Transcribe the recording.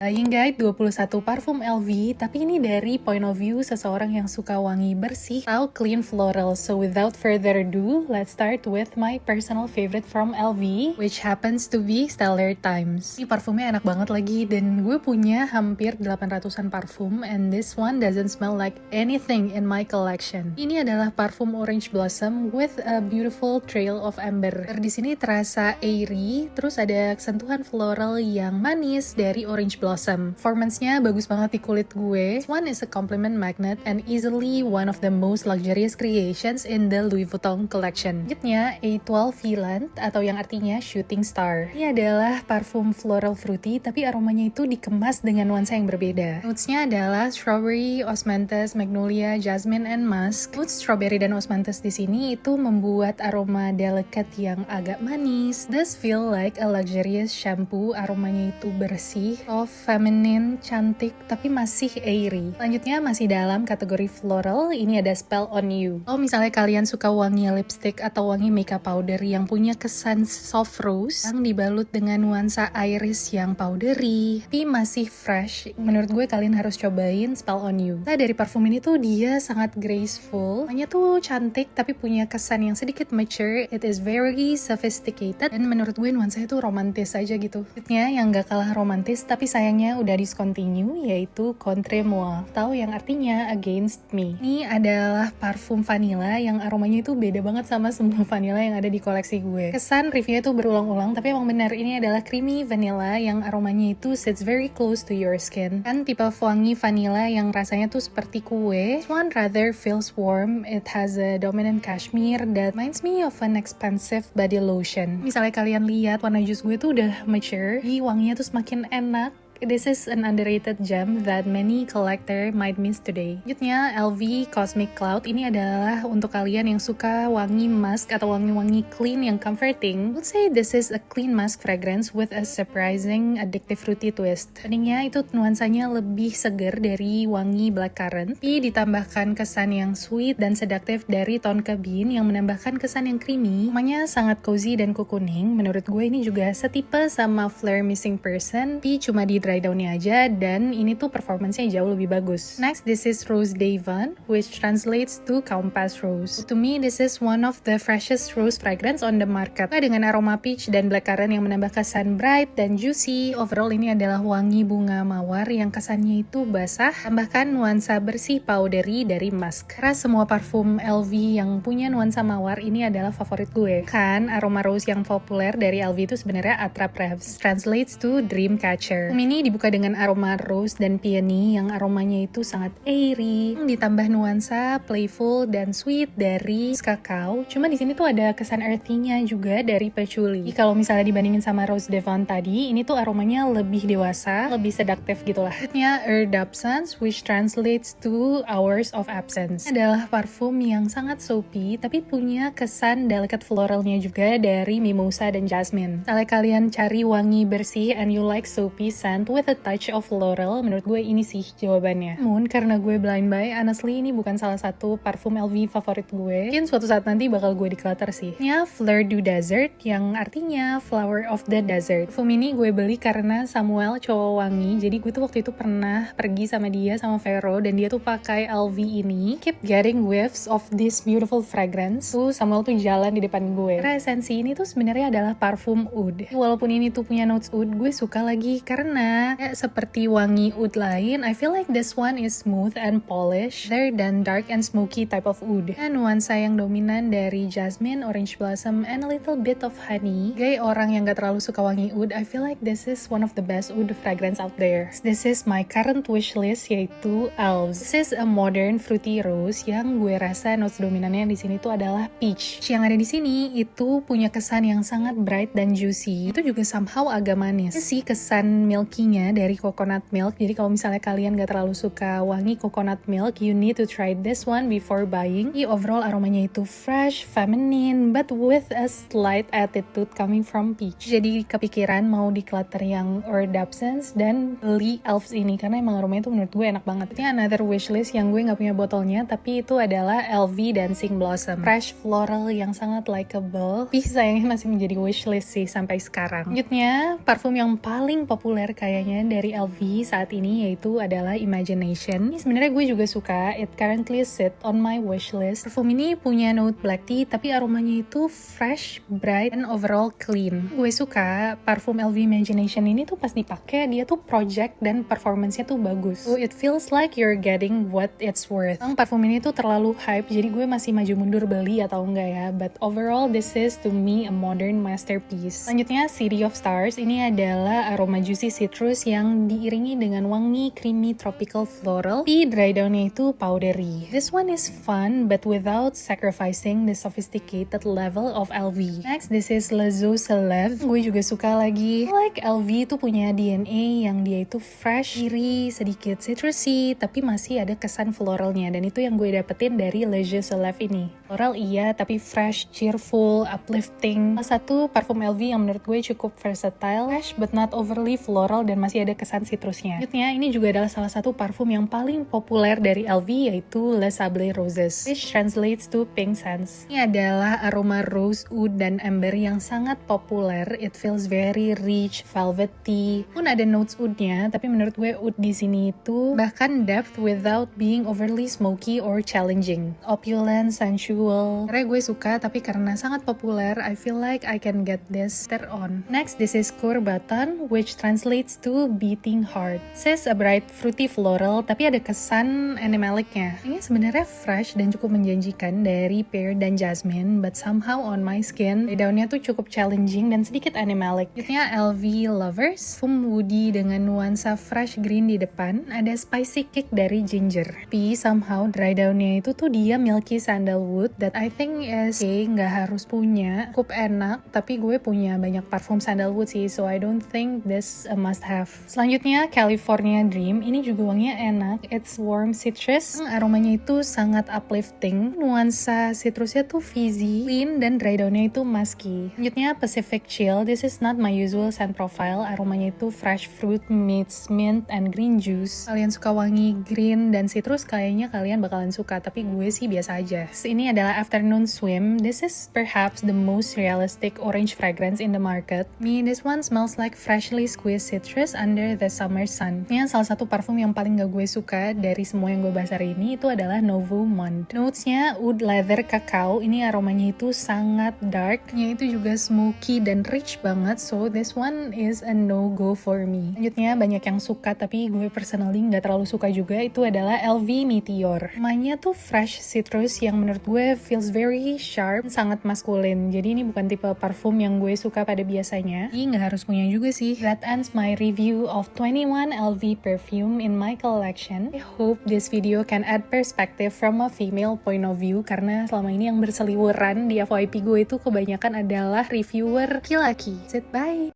Buying Guide 21 parfum LV, tapi ini dari point of view seseorang yang suka wangi bersih atau clean floral. So without further ado, let's start with my personal favorite from LV, which happens to be Stellar Times. Ini parfumnya enak banget lagi, dan gue punya hampir 800-an parfum, and this one doesn't smell like anything in my collection. Ini adalah parfum Orange Blossom with a beautiful trail of amber. Di sini terasa airy, terus ada sentuhan floral yang manis dari Orange Blossom. Performance-nya bagus banget di kulit gue. This one is a compliment magnet and easily one of the most luxurious creations in the Louis Vuitton collection. Selanjutnya, A12 Velant atau yang artinya shooting star. Ini adalah parfum floral fruity, tapi aromanya itu dikemas dengan nuansa yang berbeda. Notes-nya adalah strawberry, osmanthus, magnolia, jasmine, and musk. Notes strawberry dan osmanthus di sini itu membuat aroma delicate yang agak manis. Does feel like a luxurious shampoo. Aromanya itu bersih, soft, feminine, cantik, tapi masih airy. Selanjutnya masih dalam kategori floral, ini ada Spell on You. Kalau misalnya kalian suka wangi lipstick atau wangi makeup powder yang punya kesan soft rose, yang dibalut dengan nuansa iris yang powdery, tapi masih fresh, menurut gue kalian harus cobain Spell on You. Nah, dari parfum ini tuh dia sangat graceful, hanya tuh cantik tapi punya kesan yang sedikit mature. It is very sophisticated, dan menurut gue nuansanya tuh romantis aja gitu. Selanjutnya yang gak kalah romantis tapi sayangnya udah discontinue, yaitu Contre Moi, atau yang artinya Against Me. Ini adalah parfum vanilla yang aromanya itu beda banget sama semua vanilla yang ada di koleksi gue. Kesan reviewnya tuh berulang-ulang, tapi emang benar ini adalah creamy vanilla yang aromanya itu sits very close to your skin. Kan tipe wangi vanilla yang rasanya tuh seperti kue. This one rather feels warm. It has a dominant cashmere that reminds me of an expensive body lotion. Misalnya kalian lihat warna jus gue tuh udah mature, jadi wanginya tuh semakin enak. This is an underrated gem that many collector might miss today. Selanjutnya, LV Cosmic Cloud. Ini adalah untuk kalian yang suka wangi musk atau wangi-wangi clean yang comforting. I would say this is a clean musk fragrance with a surprising addictive fruity twist. Tadinya itu nuansanya lebih seger dari wangi blackcurrant, tapi ditambahkan kesan yang sweet dan seductive dari tonka bean yang menambahkan kesan yang creamy. Namanya sangat cozy dan cocooning. Menurut gue ini juga setipe sama Flare Missing Person, tapi cuma di dry down-nya aja, dan ini tuh performance-nya jauh lebih bagus. Next, this is Rose d'Avon, which translates to Compass Rose. To me, this is one of the freshest rose fragrance on the market. Dengan aroma peach dan blackcurrant yang menambah kesan bright dan juicy. Overall, ini adalah wangi bunga mawar yang kesannya itu basah, tambahkan nuansa bersih powdery dari musk. Karena semua parfum LV yang punya nuansa mawar ini adalah favorit gue. Kan, aroma rose yang populer dari LV itu sebenarnya Attrape Rêves, translates to Dream Catcher. Ini dibuka dengan aroma rose dan peony yang aromanya itu sangat airy, ditambah nuansa playful dan sweet dari kakao. Cuma di sini tuh ada kesan earthy-nya juga dari patchouli. Kalau misalnya dibandingin sama Rose d'Avon tadi, ini tuh aromanya lebih dewasa, lebih sedaktif gitu lah. Selanjutnya, Heure d'Absence, which translates to Hours of Absence. Ini adalah parfum yang sangat soapy, tapi punya kesan delicate floralnya juga dari mimosa dan jasmine. Kalau kalian cari wangi bersih and you like soapy scent with a touch of floral, menurut gue ini sih jawabannya. Namun karena gue blind buy, honestly ini bukan salah satu parfum LV favorit gue. Mungkin suatu saat nanti bakal gue declutter sih. Ini Fleur du Desert, yang artinya Flower of the Desert. Parfum ini gue beli karena Samuel cowok wangi, jadi gue tuh waktu itu pernah pergi sama dia, sama Vero, dan dia tuh pakai LV ini. Keep getting whiffs of this beautiful fragrance. Tuh Samuel tuh jalan di depan gue. Karena esensi ini tuh sebenarnya adalah parfum oud. Walaupun ini tuh punya notes oud, gue suka lagi karena seperti wangi oud lain, I feel like this one is smooth and polished rather than dark and smoky type of oud. Nuansa yang dominan dari jasmine, orange blossom, and a little bit of honey. Gaya orang yang gak terlalu suka wangi oud, I feel like this is one of the best oud fragrance out there. This is my current wish list, yaitu Elves. This is a modern fruity rose yang gue rasa notes dominannya di sini tuh adalah peach. Yang ada di sini itu punya kesan yang sangat bright dan juicy. Itu juga somehow agak manis. Ini sih kesan milky-nya dari coconut milk. Jadi kalau misalnya kalian gak terlalu suka wangi coconut milk, you need to try this one before buying. Overall aromanya itu fresh, feminine, but with a slight attitude coming from peach. Jadi kepikiran mau declutter yang Heure d'Absence dan beli Elves ini karena emang aromanya itu menurut gue enak banget. Ini another wishlist yang gue gak punya botolnya, tapi itu adalah LV Dancing Blossom. Fresh floral yang sangat likable. Tapi sayangnya masih menjadi wishlist sih sampai sekarang. Selanjutnya, parfum yang paling populer kayak kayaknya dari LV saat ini, yaitu adalah Imagination. Ini sebenarnya gue juga suka, it currently sit on my wishlist. Parfum ini punya note black tea, tapi aromanya itu fresh, bright, and overall clean. Gue suka parfum LV Imagination ini tuh pas dipakai dia tuh project dan performance-nya tuh bagus. So it feels like you're getting what it's worth. Parfum ini tuh terlalu hype, jadi gue masih maju mundur beli atau enggak ya. But overall this is to me a modern masterpiece. Selanjutnya City of Stars. Ini adalah aroma juicy citrus yang diiringi dengan wangi creamy tropical floral. Tapi dry down-nya itu powdery. This one is fun but without sacrificing the sophisticated level of LV. Next, this is Les Eaux Célèbres. Gue juga suka lagi. Like LV itu punya DNA yang dia itu fresh, iri, sedikit citrusy, tapi masih ada kesan floralnya. Dan itu yang gue dapetin dari Les Eaux Célèbres ini. Floral iya, tapi fresh, cheerful, uplifting. Salah satu parfum LV yang menurut gue cukup versatile, fresh but not overly floral dan masih ada kesan citrusnya. Selanjutnya, ini juga adalah salah satu parfum yang paling populer dari LV, yaitu Les Sables Roses, which translates to pink scents. Ini adalah aroma rose, oud, dan amber yang sangat populer. It feels very rich, velvety. Pun ada notes oudnya, tapi menurut gue oud di sini itu bahkan depth without being overly smoky or challenging. Opulent, sensual. Karena gue suka, tapi karena sangat populer, I feel like I can get this later on. Next, this is Courbatan, which translates to beating heart. This is a bright fruity floral, tapi ada kesan animalicnya. Ini sebenarnya fresh dan cukup menjanjikan dari pear dan jasmine, but somehow on my skin, daunnya tuh cukup challenging dan sedikit animalic. Selanjutnya LV Lovers, parfum woody dengan nuansa fresh green di depan, ada spicy kick dari ginger. Tapi somehow dry down-nya itu tuh dia milky sandalwood that I think is okay, nggak harus punya, cukup enak, tapi gue punya banyak parfum sandalwood sih, so I don't think this a must have. Selanjutnya California Dream, ini juga wanginya enak, it's warm citrus, aromanya itu sangat uplifting, nuansa citrusnya tuh fizzy, clean, dan dry down-nya itu musky. Selanjutnya Pacific Chill, this is not my usual scent profile, aromanya itu fresh fruit meets mint and green juice. Kalian suka wangi green dan citrus, kayaknya kalian bakalan suka, tapi gue sih biasa aja. Ini adalah Afternoon Swim, this is perhaps the most realistic orange fragrance in the market. This one smells like freshly squeezed citrus under the summer sun. Ini salah satu parfum yang paling gak gue suka dari semua yang gue bahas hari ini itu adalah Nouveau Monde. Notes-nya oud leather cacao, ini aromanya itu sangat dark, itu juga smoky dan rich banget, so this one is a no-go for me. Selanjutnya banyak yang suka, tapi gue personally gak terlalu suka juga, itu adalah LV Meteor. Namanya tuh fresh citrus yang menurut gue feels very sharp, sangat maskulin, jadi ini bukan tipe parfum yang gue suka pada biasanya. Ini gak harus punya juga sih. That ends my review of 21 LV perfume in my collection. I hope this video can add perspective from a female point of view, karena selama ini yang berseliweran di FYP gue itu kebanyakan adalah reviewer laki-laki. Bye!